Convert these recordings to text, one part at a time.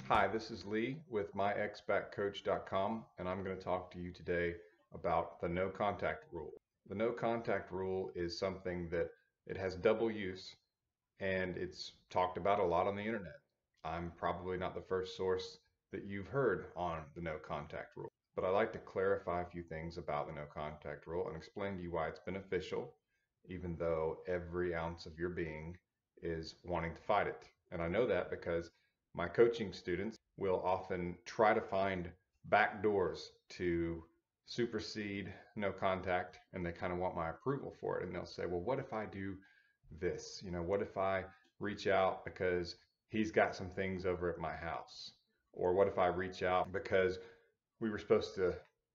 Hi, this is Lee with myexpatcoach.com, and I'm going to talk to you today about the no contact rule. The no contact rule is something that it has double use and it's talked about a lot on the internet. I'm probably not the first source that you've heard on the no contact rule, but I'd like to clarify a few things about the no contact rule and explain to you why it's beneficial, even though every ounce of your being is wanting to fight it. And I know that because my coaching students will often try to find back doors to supersede no contact, and they kind of want my approval for it. And they'll say, well, what if I do this? What if I reach out because he's got some things over at my house? Or what if I reach out because we were supposed to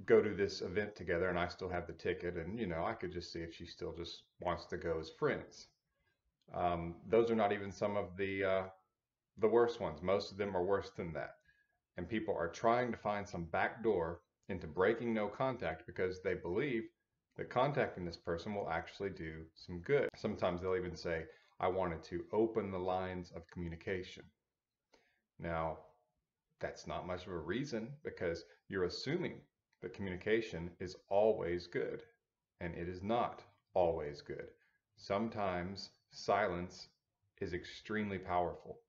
go to this event together and I still have the ticket, and I could just see if she still just wants to go as friends. Those are not even some of the worst ones. Most of them are worse than that. And people are trying to find some back door into breaking no contact because they believe that contacting this person will actually do some good. Sometimes they'll even say, I wanted to open the lines of communication. Now, that's not much of a reason because you're assuming that communication is always good, and it is not always good. Sometimes silence is extremely powerful,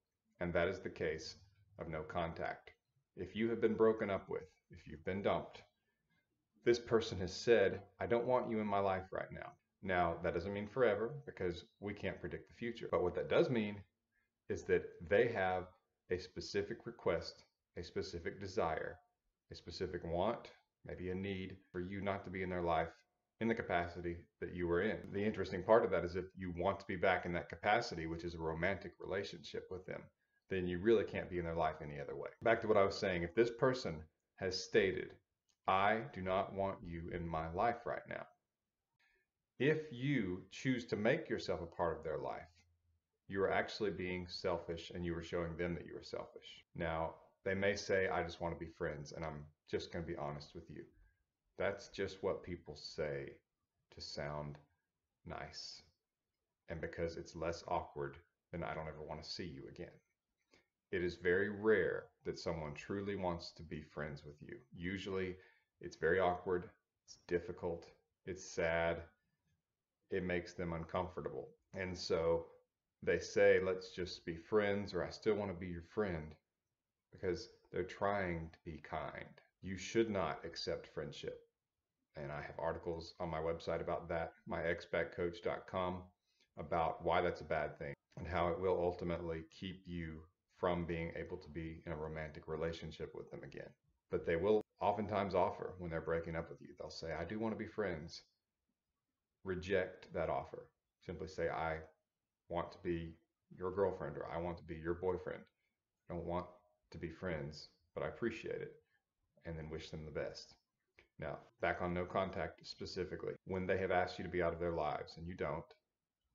and that is the case of no contact. If you have been broken up with, if you've been dumped, this person has said, I don't want you in my life right now. Now, that doesn't mean forever because we can't predict the future. But what that does mean is that they have a specific request, a specific desire, a specific want, maybe a need for you not to be in their life in the capacity that you were in. The interesting part of that is if you want to be back in that capacity, which is a romantic relationship with them, then you really can't be in their life any other way. Back to what I was saying, if this person has stated, I do not want you in my life right now, if you choose to make yourself a part of their life, you are actually being selfish and you are showing them that you are selfish. Now, they may say, I just want to be friends, and I'm just going to be honest with you. That's just what people say to sound nice. And because it's less awkward, then I don't ever want to see you again. It is very rare that someone truly wants to be friends with you. Usually it's very awkward, it's difficult, it's sad, it makes them uncomfortable. And so they say, let's just be friends, or I still want to be your friend, because they're trying to be kind. You should not accept friendship. And I have articles on my website about that, myexpatcoach.com, about why that's a bad thing and how it will ultimately keep you from being able to be in a romantic relationship with them again. But they will oftentimes offer when they're breaking up with you. They'll say, I do want to be friends. Reject that offer. Simply say, I want to be your girlfriend, or I want to be your boyfriend. I don't want to be friends, but I appreciate it. And then wish them the best. Now, back on no contact specifically, when they have asked you to be out of their lives and you don't,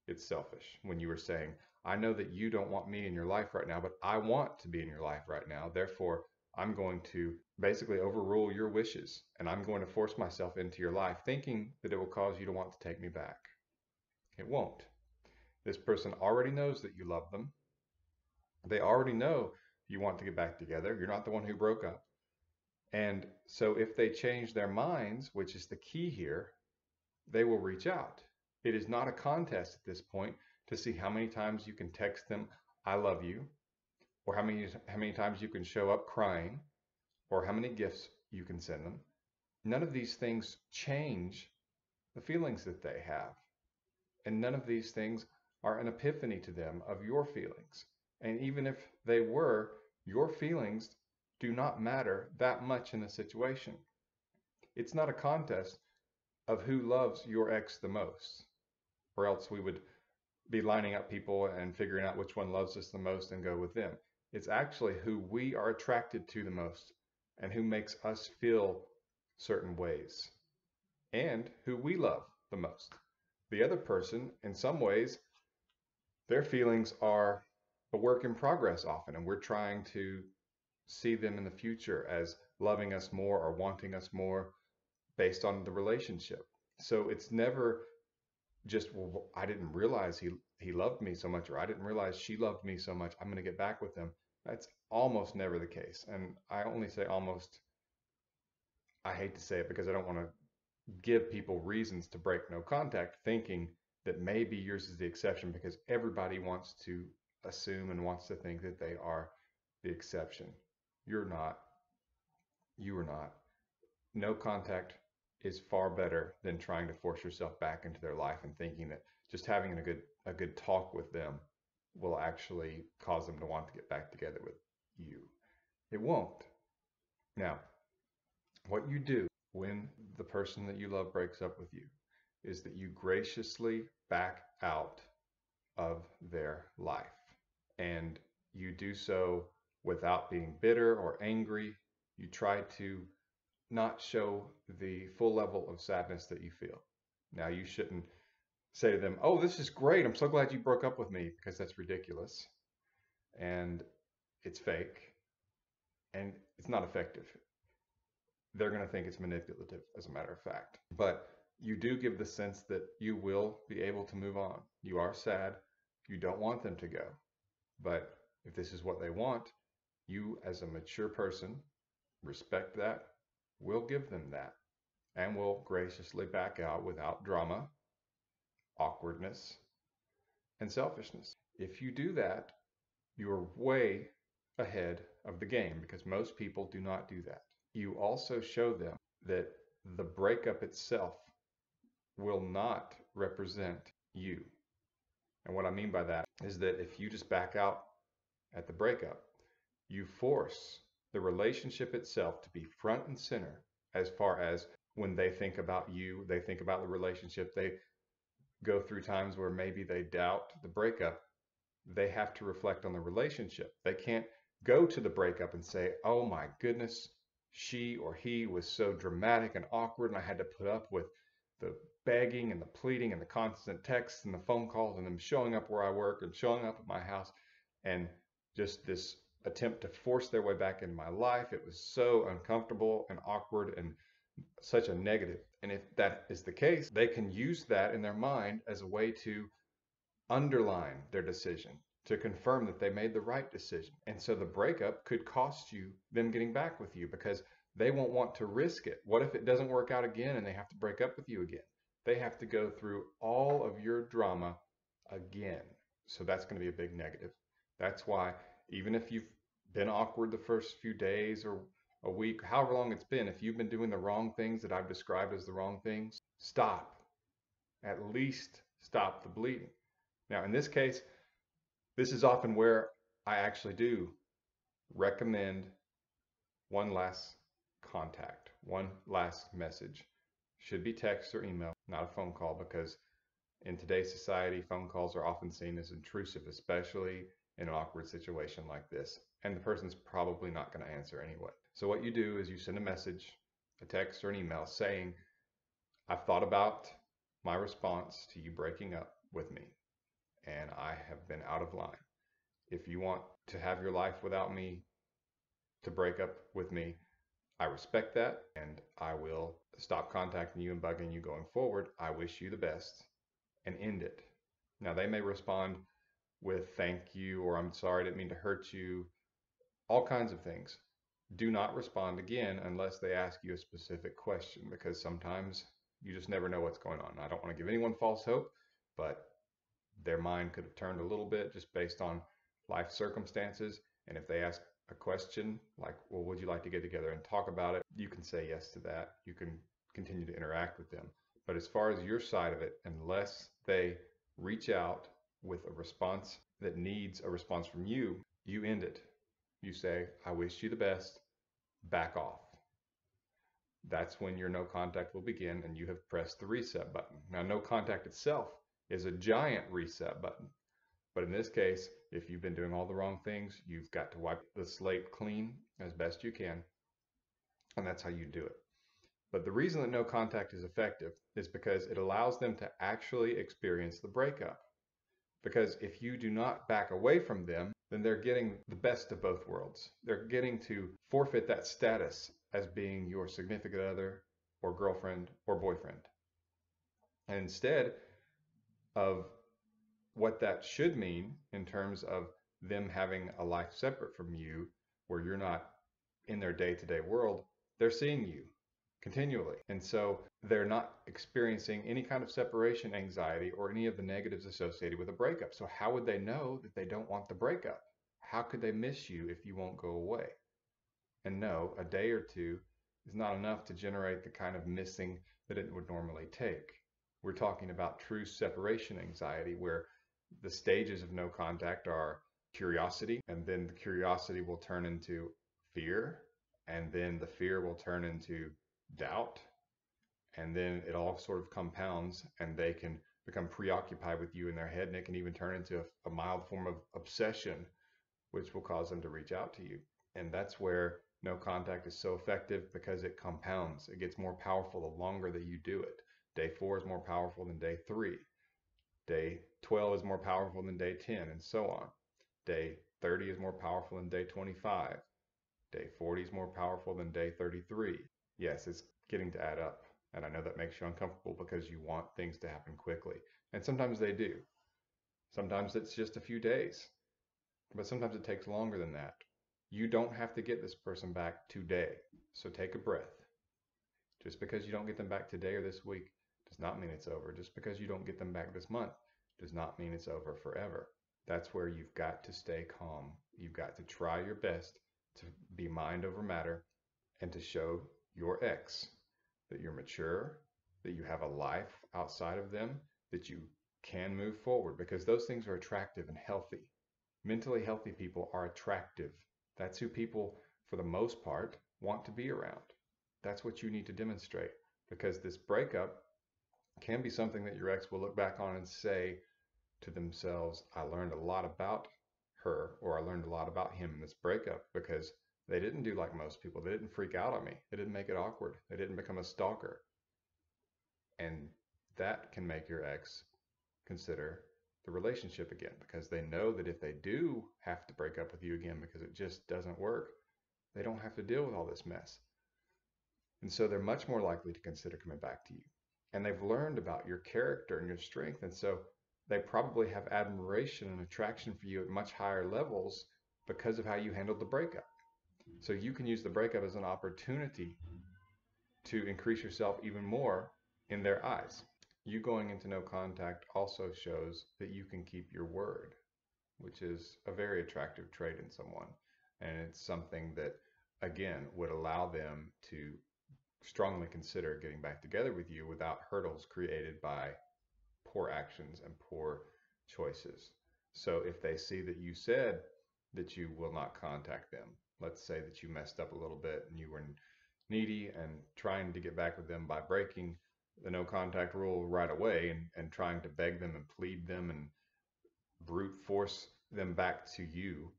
it's selfish. When you were saying, I know that you don't want me in your life right now, but I want to be in your life right now. Therefore, I'm going to basically overrule your wishes, and I'm going to force myself into your life, thinking that it will cause you to want to take me back. It won't. This person already knows that you love them. They already know you want to get back together. You're not the one who broke up. And so if they change their minds, which is the key here, they will reach out. It is not a contest at this point to see how many times you can text them, I love you, or how many times you can show up crying, or how many gifts you can send them. None of these things change the feelings that they have. And none of these things are an epiphany to them of your feelings. And even if they were, your feelings do not matter that much in the situation. It's not a contest of who loves your ex the most, or else we would be lining up people and figuring out which one loves us the most and go with them. It's actually who we are attracted to the most and who makes us feel certain ways and who we love the most. The other person, in some ways, their feelings are a work in progress often, and we're trying to see them in the future as loving us more or wanting us more based on the relationship. So it's never just, well, I didn't realize he loved me so much, or I didn't realize she loved me so much, I'm going to get back with him. That's almost never the case. And I only say almost, I hate to say it because I don't want to give people reasons to break no contact, thinking that maybe yours is the exception because everybody wants to assume and wants to think that they are the exception. You're not. You are not. No contact is far better than trying to force yourself back into their life and thinking that just having a good talk with them will actually cause them to want to get back together with you. It won't. Now, what you do when the person that you love breaks up with you is that you graciously back out of their life. And you do so without being bitter or angry. You try to not show the full level of sadness that you feel. Now, you shouldn't say to them, "Oh, this is great. I'm so glad you broke up with me," because that's ridiculous and it's fake and it's not effective. They're going to think it's manipulative, as a matter of fact. But you do give the sense that you will be able to move on. You are sad. You don't want them to go. But if this is what they want, you, as a mature person, respect that, will give them that, and will graciously back out without drama, awkwardness, and selfishness. If you do that, you are way ahead of the game because most people do not do that. You also show them that the breakup itself will not represent you. And what I mean by that is that if you just back out at the breakup, you force the relationship itself to be front and center as far as when they think about you, they think about the relationship, they go through times where maybe they doubt the breakup, they have to reflect on the relationship. They can't go to the breakup and say, "Oh my goodness, she or he was so dramatic and awkward, and I had to put up with the begging and the pleading and the constant texts and the phone calls and them showing up where I work and showing up at my house and just this attempt to force their way back in my life. It was so uncomfortable and awkward and such a negative." And if that is the case, they can use that in their mind as a way to underline their decision, to confirm that they made the right decision. And so the breakup could cost you them getting back with you because they won't want to risk it. What if it doesn't work out again and they have to break up with you again? They have to go through all of your drama again. So that's going to be a big negative. That's why even if you've been awkward the first few days or a week, however long it's been, if you've been doing the wrong things that I've described as the wrong things, stop. At least stop the bleeding. Now, in this case, this is often where I actually do recommend one last contact, one last message. Should be text or email, not a phone call, because in today's society, phone calls are often seen as intrusive, especially in an awkward situation like this. And the person's probably not going to answer anyway. So what you do is you send a message, a text or an email saying, "I've thought about my response to you breaking up with me, and I have been out of line. If you want to have your life without me, to break up with me, I respect that, and I will stop contacting you and bugging you going forward. I wish you the best," and end it. Now, they may respond with "thank you" or "I'm sorry, I didn't mean to hurt you," all kinds of things. Do not respond again unless they ask you a specific question, because sometimes you just never know what's going on. I don't want to give anyone false hope, but their mind could have turned a little bit just based on life circumstances. And if they ask a question like, "Well, would you like to get together and talk about it?" you can say yes to that. You can continue to interact with them. But as far as your side of it, unless they reach out with a response that needs a response from you, you end it. You say, "I wish you the best, back off." That's when your no contact will begin and you have pressed the reset button. Now, no contact itself is a giant reset button. But in this case, if you've been doing all the wrong things, you've got to wipe the slate clean as best you can. And that's how you do it. But the reason that no contact is effective is because it allows them to actually experience the breakup. Because if you do not back away from them, then they're getting the best of both worlds. They're getting to forfeit that status as being your significant other or girlfriend or boyfriend. And instead of what that should mean in terms of them having a life separate from you where you're not in their day-to-day world, they're seeing you continually. And so they're not experiencing any kind of separation anxiety or any of the negatives associated with a breakup. So how would they know that they don't want the breakup? How could they miss you if you won't go away? And no, a day or two is not enough to generate the kind of missing that it would normally take. We're talking about true separation anxiety, where the stages of no contact are curiosity, and then the curiosity will turn into fear, and then the fear will turn into doubt, and then it all sort of compounds, and they can become preoccupied with you in their head, and it can even turn into a mild form of obsession, which will cause them to reach out to you. And that's where no contact is so effective, because it compounds. It gets more powerful the longer that you do it. Day 4 is more powerful than day 3. Day 12 is more powerful than day 10, and so on. Day 30 is more powerful than day 25. Day 40 is more powerful than day 33. Yes, it's getting to add up. And I know that makes you uncomfortable because you want things to happen quickly. And sometimes they do. Sometimes it's just a few days. But sometimes it takes longer than that. You don't have to get this person back today. So take a breath. Just because you don't get them back today or this week does not mean it's over. Just because you don't get them back this month does not mean it's over forever. That's where you've got to stay calm. You've got to try your best to be mind over matter and to show your ex that you're mature, that you have a life outside of them, that you can move forward, because those things are attractive and healthy. Mentally healthy people are attractive. That's who people, for the most part, want to be around. That's what you need to demonstrate, because this breakup can be something that your ex will look back on and say to themselves, I learned a lot about her, or I learned a lot about him in this breakup, because they didn't do like most people. They didn't freak out on me. They didn't make it awkward. They didn't become a stalker. And that can make your ex consider the relationship again, because they know that if they do have to break up with you again because it just doesn't work, they don't have to deal with all this mess. And so they're much more likely to consider coming back to you. And they've learned about your character and your strength. And so they probably have admiration and attraction for you at much higher levels because of how you handled the breakup. So you can use the breakup as an opportunity to increase yourself even more in their eyes. You going into no contact also shows that you can keep your word, which is a very attractive trait in someone. And it's something that, again, would allow them to strongly consider getting back together with you without hurdles created by poor actions and poor choices. So if they see that you said that you will not contact them, let's say that you messed up a little bit and you were needy and trying to get back with them by breaking the no contact rule right away, and trying to beg them and plead them and brute force them back to you.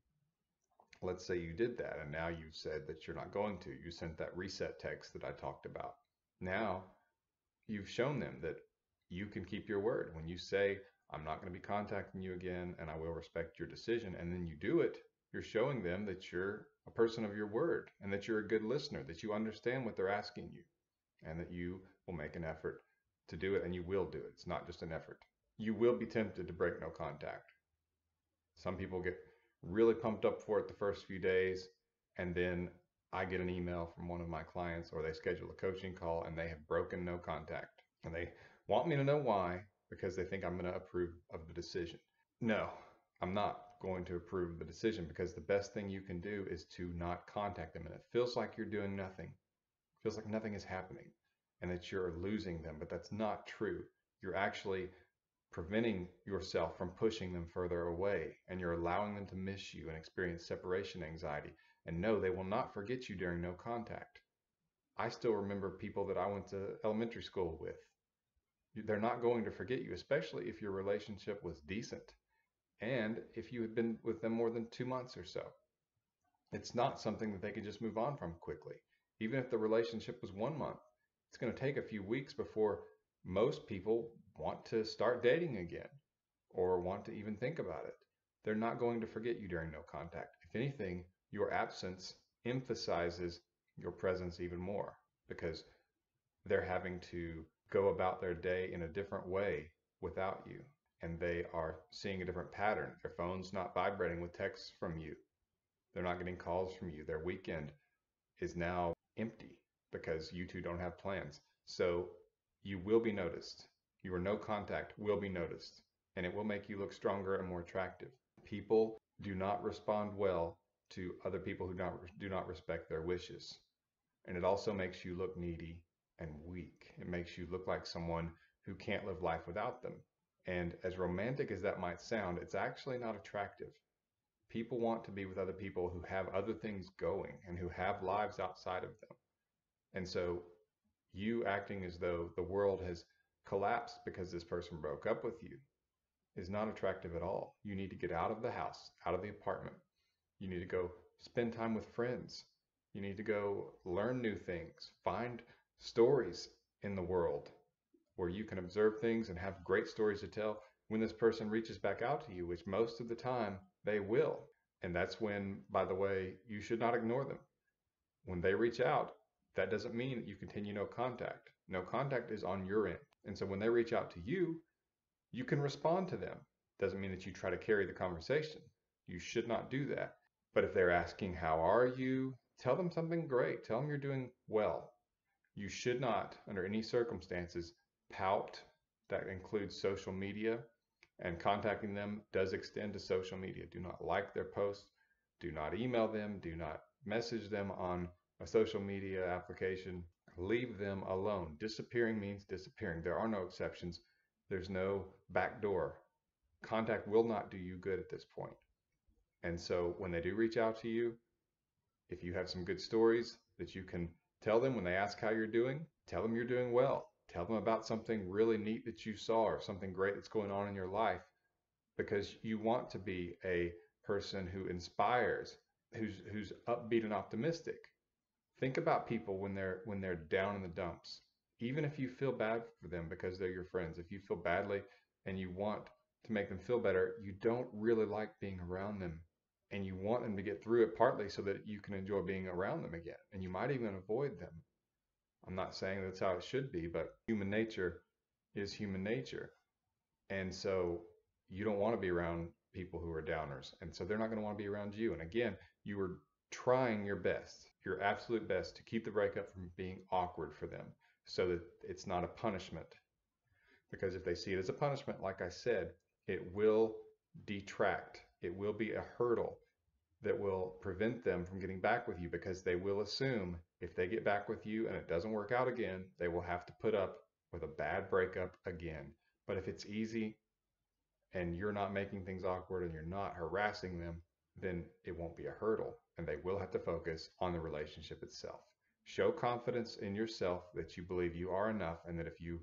Let's say you did that, and now you've said that you're not going to. You sent that reset text that I talked about. Now you've shown them that you can keep your word. When you say, I'm not going to be contacting you again and I will respect your decision, and then you do it, you're showing them that you're a person of your word and that you're a good listener, that you understand what they're asking you, and that you will make an effort to do it, and you will do it. It's not just an effort. You will be tempted to break no contact. Some people get really pumped up for it the first few days, and then I get an email from one of my clients, or they schedule a coaching call and they have broken no contact. And they want me to know why, because they think I'm going to approve of the decision. No, I'm not going to approve the decision, because the best thing you can do is to not contact them. And it feels like you're doing nothing. It feels like nothing is happening and that you're losing them, but that's not true. You're actually preventing yourself from pushing them further away, and you're allowing them to miss you and experience separation anxiety. And no, they will not forget you during no contact. I still remember people that I went to elementary school with. They're not going to forget you, especially if your relationship was decent and if you had been with them more than 2 months or so. It's not something that they could just move on from quickly. Even if the relationship was 1 month, it's going to take a few weeks before most people want to start dating again or want to even think about it. They're not going to forget you during no contact. If anything, your absence emphasizes your presence even more, because they're having to go about their day in a different way without you. and they are seeing a different pattern. Their phone's not vibrating with texts from you. They're not getting calls from you. Their weekend is now empty because you two don't have plans. So you will be noticed. Your no contact will be noticed, and it will make you look stronger and more attractive. People do not respond well to other people who do not respect their wishes. And it also makes you look needy and weak. It makes you look like someone who can't live life without them. And as romantic as that might sound, it's actually not attractive. People want to be with other people who have other things going and who have lives outside of them. And so you acting as though the world has collapsed because this person broke up with you is not attractive at all. You need to get out of the house, out of the apartment. You need to go spend time with friends. You need to go learn new things, find stories in the world where you can observe things and have great stories to tell when this person reaches back out to you, which most of the time they will. And that's when, by the way, you should not ignore them. When they reach out, that doesn't mean that you continue no contact. No contact is on your end. And so when they reach out to you, you can respond to them. Doesn't mean that you try to carry the conversation. You should not do that. But if they're asking, how are you? Tell them something great. Tell them you're doing well. You should not, under any circumstances, pout. That includes social media, and contacting them does extend to social media. Do not like their posts. Do not email them. Do not message them on a social media application. Leave them alone. Disappearing means disappearing. There are no exceptions. There's no back door. Contact will not do you good at this point. And so when they do reach out to you, if you have some good stories that you can tell them when they ask how you're doing, tell them you're doing well. Tell them about something really neat that you saw or something great that's going on in your life, because you want to be a person who inspires, who's upbeat and optimistic. Think about people when they're down in the dumps. Even if you feel bad for them because they're your friends, if you feel badly and you want to make them feel better, you don't really like being around them. And you want them to get through it partly so that you can enjoy being around them again. And you might even avoid them. I'm not saying that's how it should be, but human nature is human nature. And so you don't want to be around people who are downers. And so they're not going to want to be around you. And again, you are trying your best, your absolute best, to keep the breakup from being awkward for them so that it's not a punishment. Because if they see it as a punishment, like I said, it will detract. It will be a hurdle that will prevent them from getting back with you, because they will assume if they get back with you and it doesn't work out again, they will have to put up with a bad breakup again. But if it's easy and you're not making things awkward and you're not harassing them, then it won't be a hurdle, and they will have to focus on the relationship itself. Show confidence in yourself that you believe you are enough, and that if you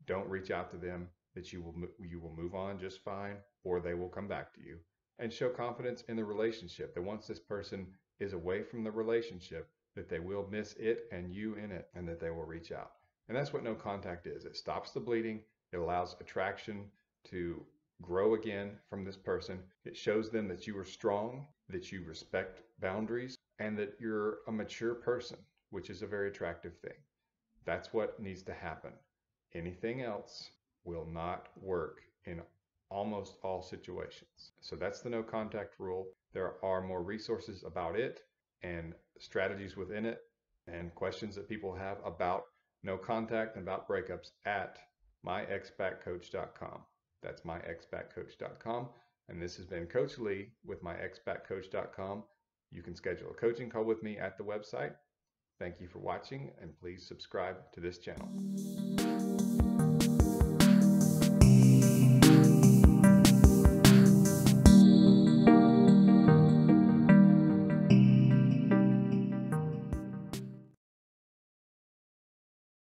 don't reach out to them, that you will move on just fine, or they will come back to you. And show confidence in the relationship that once this person is away from the relationship, that they will miss it and you in it, and that they will reach out. And that's what no contact is. It stops the bleeding. It allows attraction to grow again from this person. It shows them that you are strong, that you respect boundaries, and that you're a mature person, which is a very attractive thing. That's what needs to happen. Anything else will not work in almost all situations. So that's the no contact rule. There are more resources about it and strategies within it and questions that people have about no contact and about breakups at myexpatcoach.com. That's myexpatcoach.com. And this has been Coach Lee with myexpatcoach.com. You can schedule a coaching call with me at the website. Thank you for watching, and please subscribe to this channel.